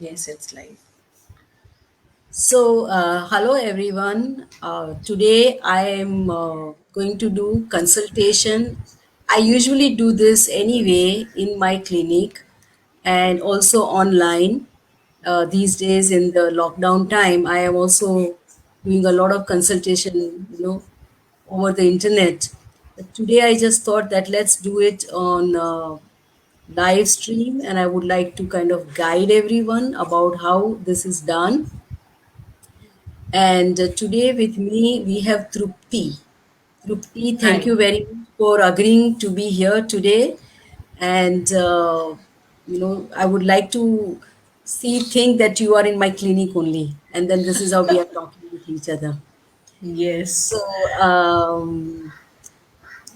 Yes, it's live. Hello everyone. Today I am going to do consultation. I usually do this anyway in my clinic and also online. These days in the lockdown time, I am also doing a lot of consultation, over the internet. But today I just thought that let's do it on live stream, and I would like to kind of guide everyone about how this is done. And today with me we have Trupti. Trupti, thank Hi. you very much for agreeing to be here today. And I would like to think that you are in my clinic only, and then this is how we are talking with each other. So Yes.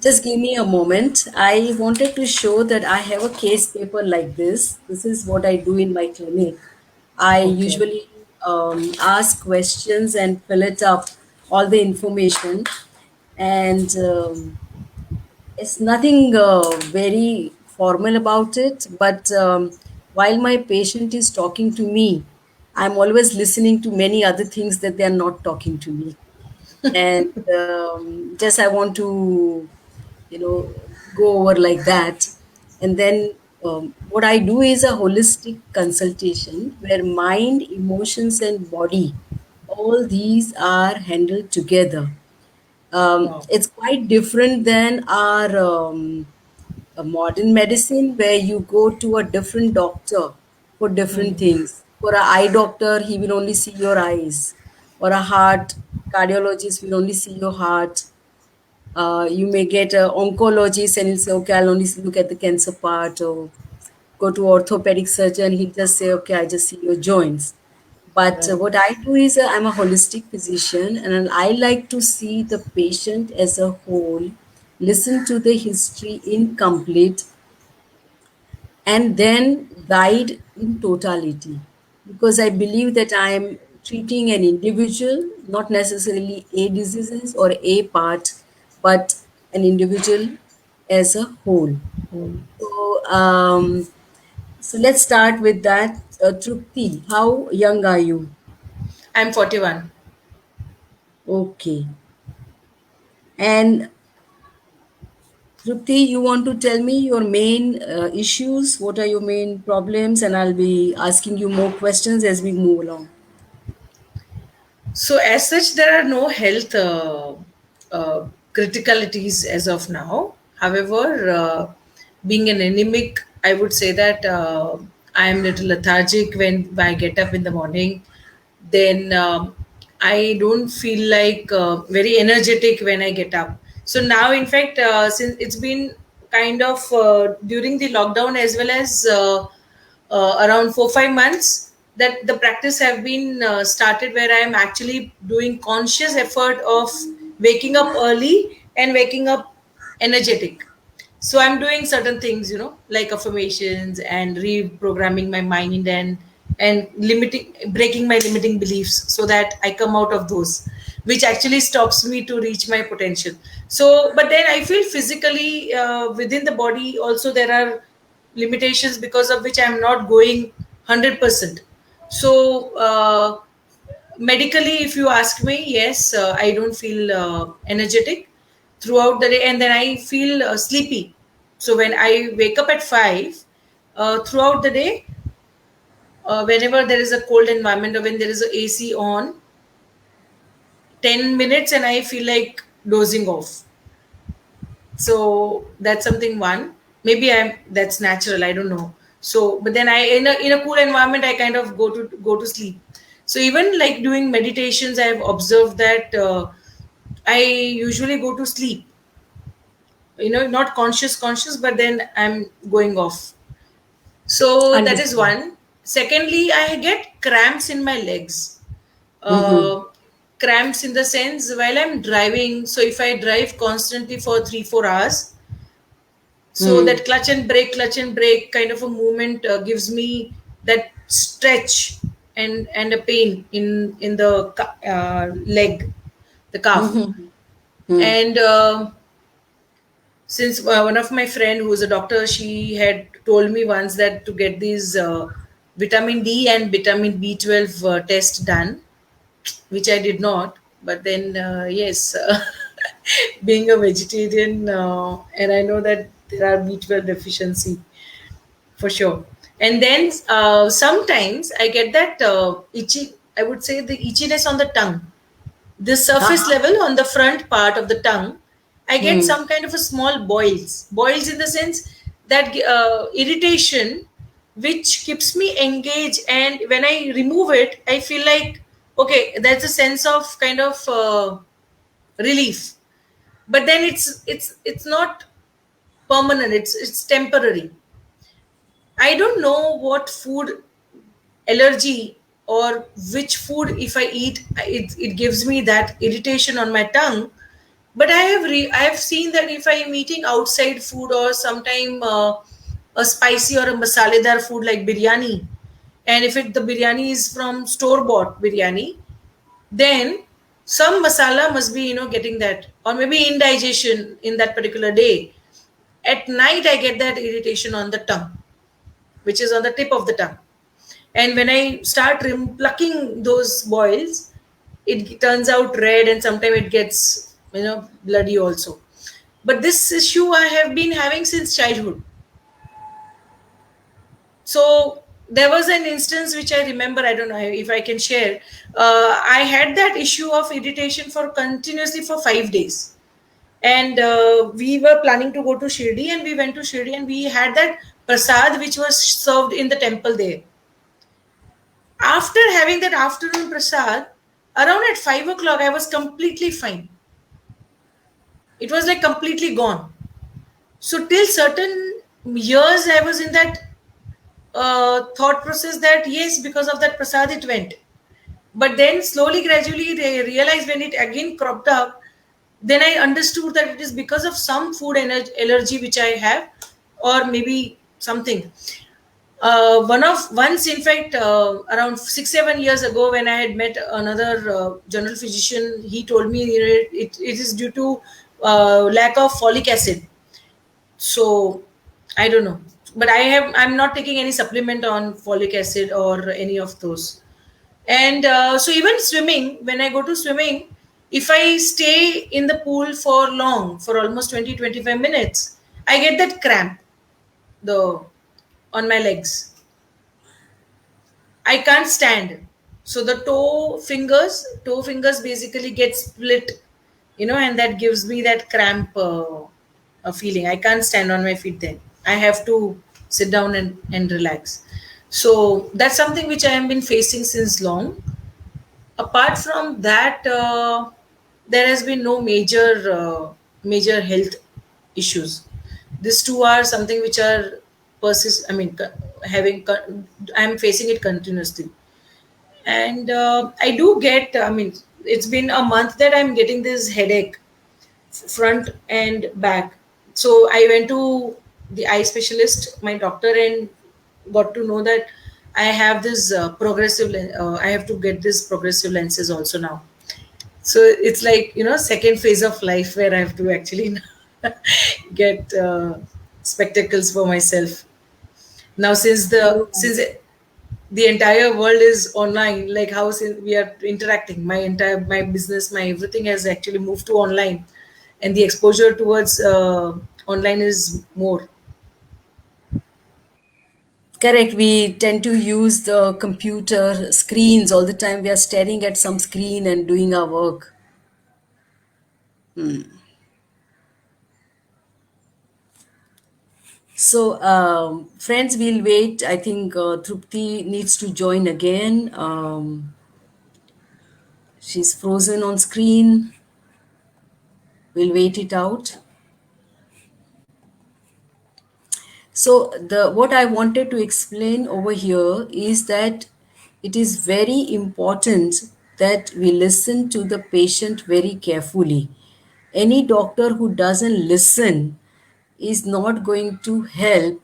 just give me a moment. I wanted to show that I have a case paper like this. This is what I do in my clinic. I Okay. usually ask questions and fill it up, all the information. And it's nothing very formal about it. But while my patient is talking to me, I'm always listening to many other things that they are not talking to me. And just I want to you know go over like that. And then what I do is a holistic consultation where mind, emotions and body, all these are handled together. Wow. It's quite different than our a modern medicine, where you go to a different doctor for different things. For an eye doctor, he will only see your eyes. Or a heart cardiologist will only see your heart. You may get an oncologist and he'll say, okay, I'll only look at the cancer part. Or go to orthopedic surgeon, he'll just say, okay, I just see your joints. But Right. what I do is I'm a holistic physician, and I like to see the patient as a whole, listen to the history incomplete, and then guide in totality. Because I believe that I am treating an individual, not necessarily a diseases or a part, but an individual as a whole. So let's start with that. Trupti, how young are you? I'm 41. Okay. And Trupti, you want to tell me your main issues? What are your main problems? And I'll be asking you more questions as we move along. So, as such, there are no health criticalities as of now. However, being an anemic, I would say that I am little lethargic when I get up in the morning. Then I don't feel like very energetic when I get up. So now, in fact, since it's been kind of during the lockdown as well as around 4 5 months that the practice have been started where I am actually doing conscious effort of waking up early and waking up energetic. So I'm doing certain things, like affirmations and reprogramming my mind and limiting breaking my limiting beliefs so that I come out of those, which actually stops me to reach my potential. So but then I feel physically within the body also there are limitations because of which I'm not going 100%. So medically, if you ask me, yes, I don't feel energetic throughout the day, and then I feel sleepy. So when I wake up at 5, throughout the day, whenever there is a cold environment or when there is a AC on, 10 minutes and I feel like dozing off. So that's something one. Maybe I'm that's natural, I don't know. So but then I in a cool environment I kind of go to sleep. So even like doing meditations, I have observed that I usually go to sleep, not conscious, but then I'm going off. So that is Understood. one. Secondly, I get cramps in my legs. Mm-hmm. uh, Cramps in the sense while I'm driving. So if I drive constantly for 3 4 hours, so Mm-hmm. that clutch and brake kind of a movement gives me that stretch and a pain in the leg, the calf. Mm-hmm. And since one of my friend who's a doctor, she had told me once that to get these vitamin D and vitamin B12 test done, which I did not. But then, yes, being a vegetarian, and I know that there are B12 deficiency for sure. And then sometimes I get that itchy, I would say the itchiness on the tongue, the surface Uh-huh. level on the front part of the tongue. I get Hmm. some kind of a small boils in the sense that irritation, which keeps me engaged. And when I remove it, I feel like, okay, there's a sense of kind of relief. But then it's not permanent. It's temporary. I don't know what food allergy or which food if I eat it gives me that irritation on my tongue. But I have seen that if I am eating outside food or sometime a spicy or a masaledar food like biryani, and if the biryani is from store bought biryani, then some masala must be getting that, or maybe indigestion in that particular day. At night I get that irritation on the tongue, which is on the tip of the tongue. And when I start plucking those boils, it turns out red, and sometimes it gets bloody also. But this issue I have been having since childhood. So there was an instance which I remember. I don't know if I can share. I had that issue of irritation for continuously for 5 days, and we were planning to go to Shirdi, and we went to Shirdi, and we had that prasad which was served in the temple there. After having that afternoon prasad, around at 5 o'clock, I was completely fine. It was like completely gone. So till certain years, I was in that thought process that yes, because of that prasad, it went. But then slowly, gradually, they realized when it again cropped up, then I understood that it is because of some food allergy which I have, or maybe something. Once in fact around 6 7 years ago, when I had met another general physician, he told me it is due to lack of folic acid. So I don't know, but I'm not taking any supplement on folic acid or any of those. And so even swimming, when I go to swimming, if I stay in the pool for long, for almost 20 25 minutes, I get that cramp the on my legs. I can't stand. So the toe fingers basically get split, and that gives me that cramp feeling. I can't stand on my feet then. I have to sit down and relax. So that's something which I have been facing since long. Apart from that, there has been no major health issues. These two are something which are persist. I mean, I'm facing it continuously. And I do get, I mean, it's been a month that I'm getting this headache, front and back. So I went to the eye specialist, my doctor, and got to know that I have this I have to get this progressive lenses also now. So it's like, second phase of life where I have to actually get spectacles for myself now, since the entire world is online. Like how since we are interacting, my business, my everything has actually moved to online, and the exposure towards online is more. Correct. We tend to use the computer screens all the time. We are staring at some screen and doing our work. So, friends, we'll wait. I think Trupti needs to join again. She's frozen on screen. We'll wait it out. So, the what I wanted to explain over here is that it is very important that we listen to the patient very carefully. Any doctor who doesn't listen is not going to help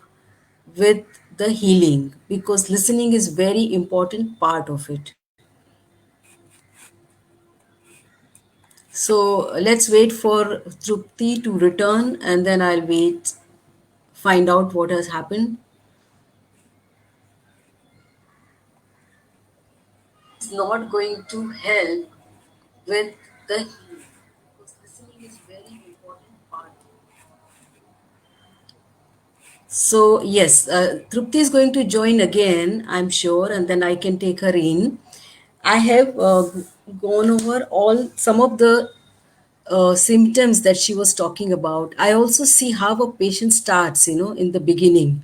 with the healing, because listening is very important part of it. So let's wait for Trupti to return, and then I'll find out what has happened. is not going to help with the healing, because listening is very important part. So yes, Trupti is going to join again, I'm sure, and then I can take her in. I have gone over all some of the symptoms that she was talking about. I also see how a patient starts, in the beginning.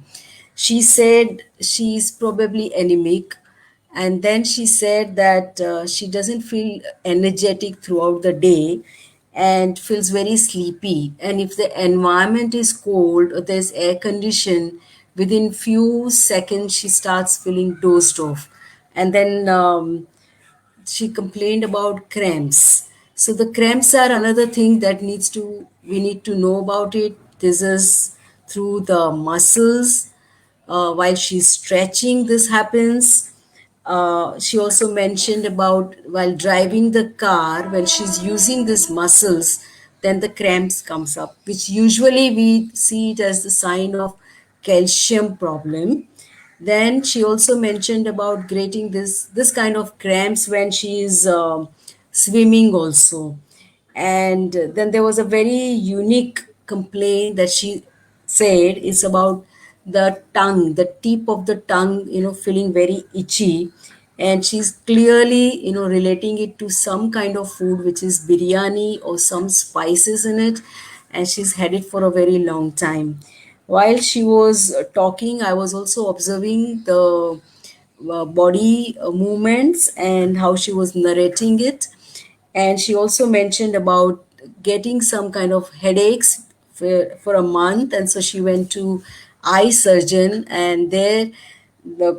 She said she's probably anemic, and then she said that she doesn't feel energetic throughout the day and feels very sleepy. And if the environment is cold or there's air condition, within few seconds she starts feeling dozed off. And then she complained about cramps. So the cramps are another thing that needs to we need to know about it. This is through the muscles. While she's stretching, this happens. She also mentioned about while driving the car, when she's using these muscles, then the cramps comes up, which usually we see it as the sign of calcium problem. Then she also mentioned about getting this kind of cramps when she is swimming also. And then there was a very unique complaint that she said is about the tongue, the tip of the tongue, feeling very itchy. And she's clearly, relating it to some kind of food, which is biryani or some spices in it. And she's had it for a very long time. While she was talking, I was also observing the body movements and how she was narrating it. And she also mentioned about getting some kind of headaches for a month, and so she went to eye surgeon, and there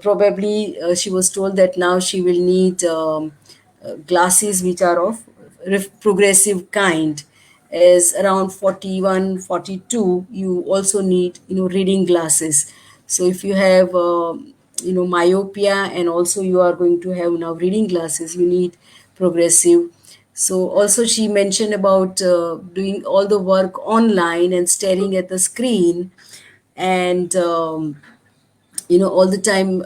probably she was told that now she will need glasses which are of progressive kind. As around 41, 42, you also need reading glasses. So if you have myopia, and also you are going to have now reading glasses, you need progressive. So also she mentioned about doing all the work online and staring at the screen, and all the time,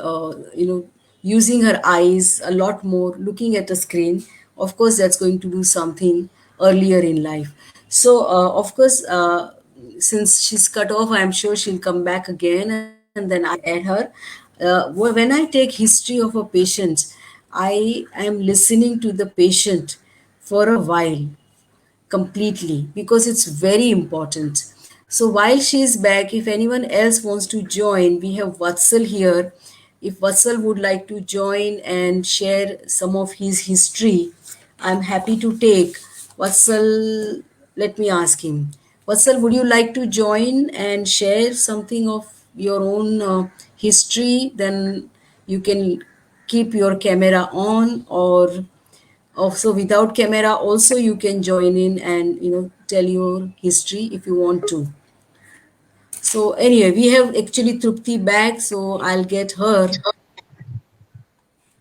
using her eyes a lot more, looking at a screen. Of course that's going to do something earlier in life. So of course, since she's cut off, I'm sure she'll come back again, and then I can add her. When I take history of a patient, I am listening to the patient for a while completely, because it's very important. So while she is back, if anyone else wants to join, we have Vatsal here. If Vatsal would like to join and share some of his history, I'm happy to take. Vatsal, let me ask him. Vatsal, would you like to join and share something of your own history? Then you can keep your camera on, or also without camera also you can join in and tell your history if you want to. So anyway, we have actually Trupti back, so I'll get her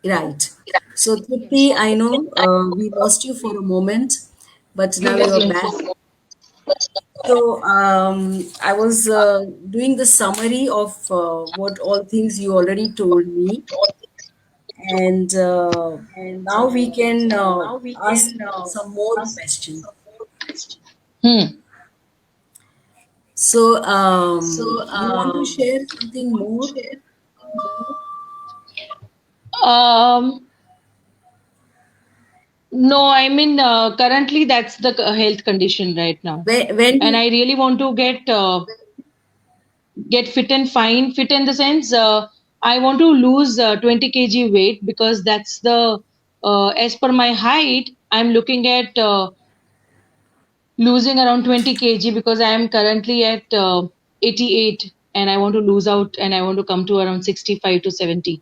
right. So Trupti, I know we lost you for a moment, but now you're back. So I was doing the summary of what all things you already told me, and now we can ask some more questions. Hmm. So, you want to share something more? Um, no, I mean, currently that's the health condition right now, When and did, I really want to get fit and fine. Fit in the sense, I want to lose 20 kg weight, because that's the as per my height, I'm looking at losing around 20 kg, because I am currently at 88, and I want to lose out, and I want to come to around 65 to 70.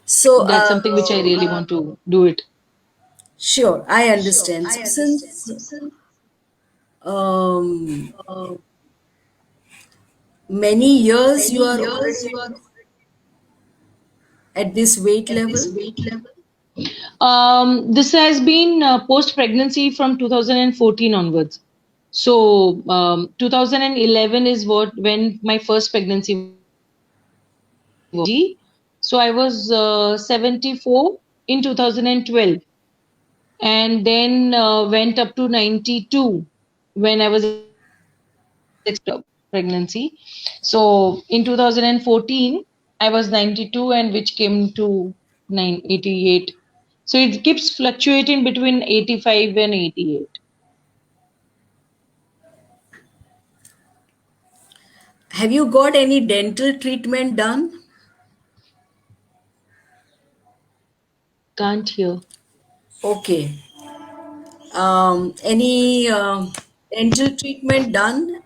so, That's something which I really want to do it. sure, I understand. So, since um, many years you are already at this weight level, This has been post pregnancy from 2014 onwards. So 2011 is what when my first pregnancy was. So I was 74. in 2012, and then went up to 92 when I was pregnancy. So in 2014, I was 92, and which came to 988. So it keeps fluctuating between 85 and 88. Have you got any dental treatment done? Can't hear. Okay. Any dental treatment done?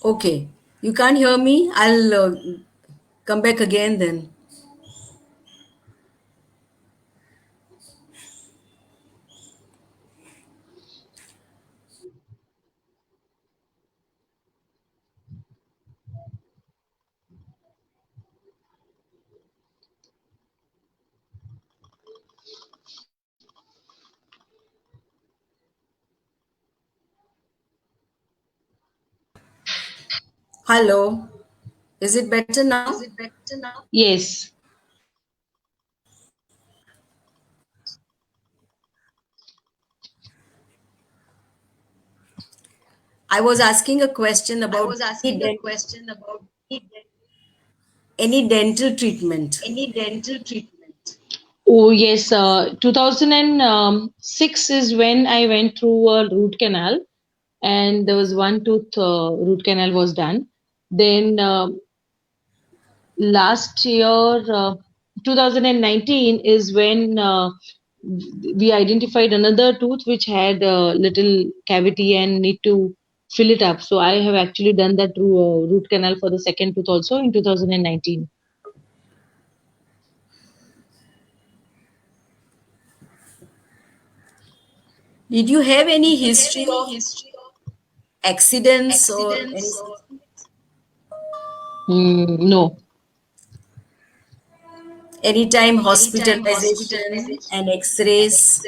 Okay. You can't hear me? I'll come back again then. Hello. Is it better now? Yes. I was asking a question about any dental treatment. Oh, yes. 2006 is when I went through a root canal, and there was one tooth root canal was done. Then last year, 2019 is when we identified another tooth which had a little cavity and need to fill it up. So I have actually done that through a root canal for the second tooth also in 2019. Did you have any history of accidents or anything? No. Anytime hospitalization and x-rays?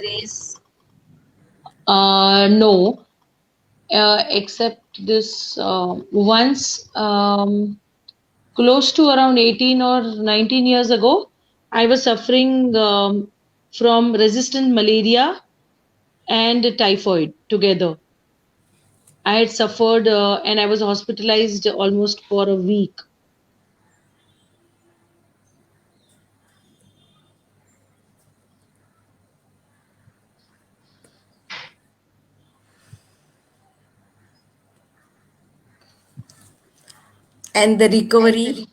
No. Except this once, close to around 18 or 19 years ago, I was suffering from resistant malaria and typhoid together. I had suffered and I was hospitalized almost for a week. And the recovery?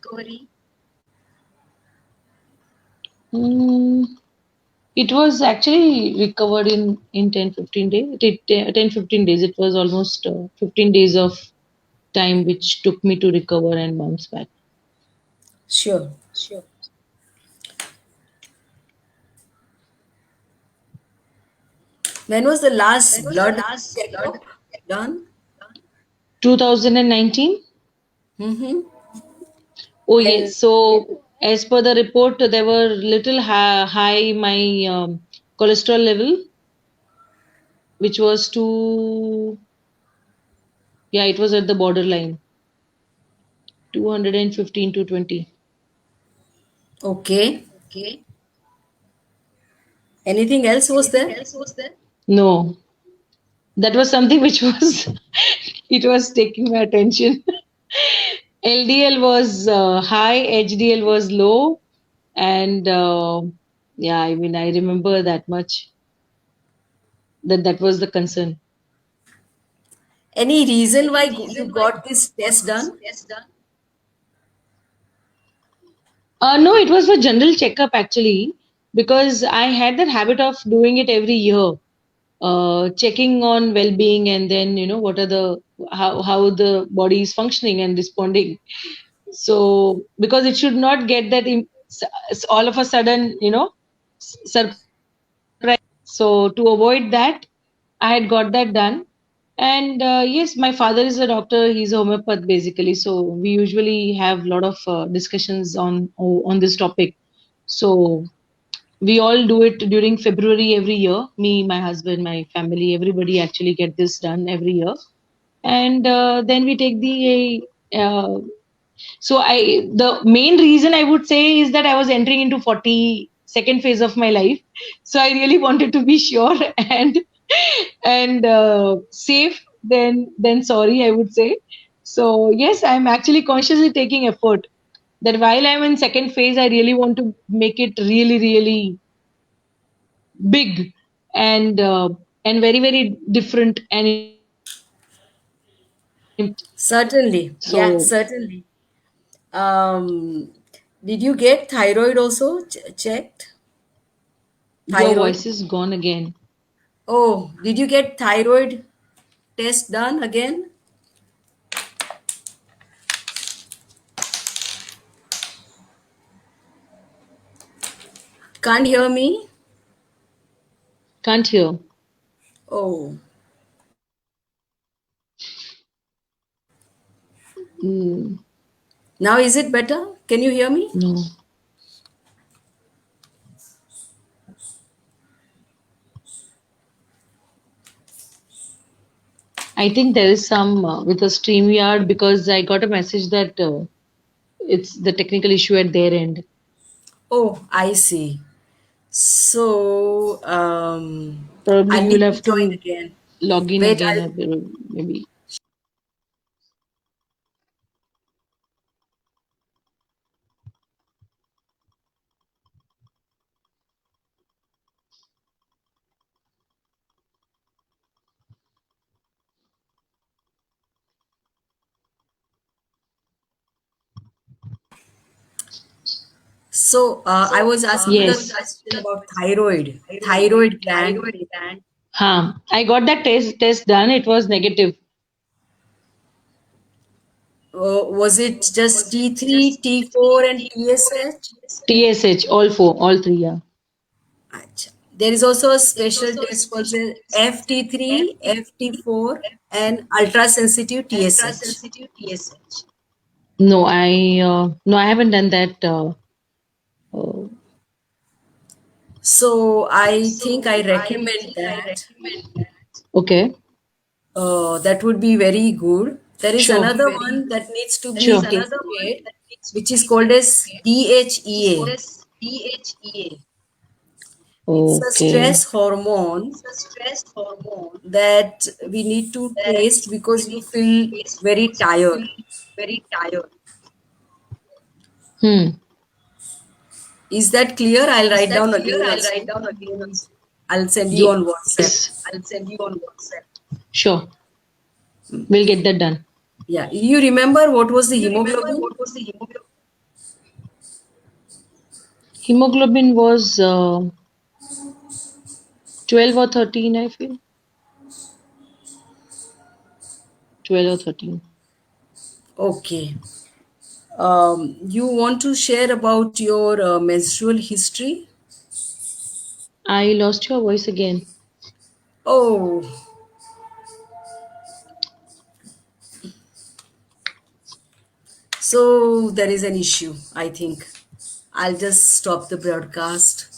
Mm, it was actually recovered in 10-15 days. 10-15 days. It was almost 15 days of time which took me to recover and bounce back. Sure. When was the last blood checkup done? 2019. Mm-hmm. Oh And yes. So as per the report, there were little high my cholesterol level, which was too, yeah, it was at the borderline, 215 to 20. okay. Anything else was there? No, that was something which was it was taking my attention. LDL was high, HDL was low, and yeah, I mean I remember that much, that was the concern. Any reason why you got this test done? No, it was for general checkup actually, because I had that habit of doing it every year, checking on well-being, and then what are the how the body is functioning and responding. So because it should not get that all of a sudden, surprise. So to avoid that, I had got that done. And yes, my father is a doctor. He's a homeopath basically. So we usually have a lot of discussions on this topic. So we all do it during February every year. Me, my husband, my family, everybody actually get this done every year. And then we take the Uh, so the main reason I would say is that I was entering into 42nd phase of my life. So I really wanted to be sure and safe than sorry, I would say. So yes, I'm actually consciously taking effort that while I'm in second phase, I really want to make it really, really big and and very, very different and Certainly. Yeah, so certainly. Did you get thyroid also checked? your Thyroid? voice is gone again. Oh, did you get thyroid test done again? Can't hear me? Can't hear. Oh, Mm, now is it better? Can you hear me? no. I think there is some with the StreamYard because I got a message that it's the technical issue at their end. Oh, I see. So, Probably I'll you will need to have join to again. log in Wait, again, I'll maybe. I was asking a Yes. question about thyroid gland. I got that test done. It was negative. Was it just T3, T4, and TSH? TSH, all four, all three. Yeah. Acha. There is also a special test called the FT3, FT4, and ultra sensitive TSH. No, I haven't done that. Uh, So I think I recommend that. okay. That would be very good. There is Sure. another one that needs to Sure. be tested, which is called as DHEA. It's a Okay. stress hormone that we need to taste because you feel very tired. Hmm. Is that clear? I'll write down again also. I'll send you on WhatsApp. Yes. Sure. We'll get that done. Yeah. You remember what was the hemoglobin? Hemoglobin was 12 or 13, I feel. 12 or 13. Okay. You want to share about your menstrual history? I lost your voice again. Oh, so there is an issue, I think. I'll just stop the broadcast.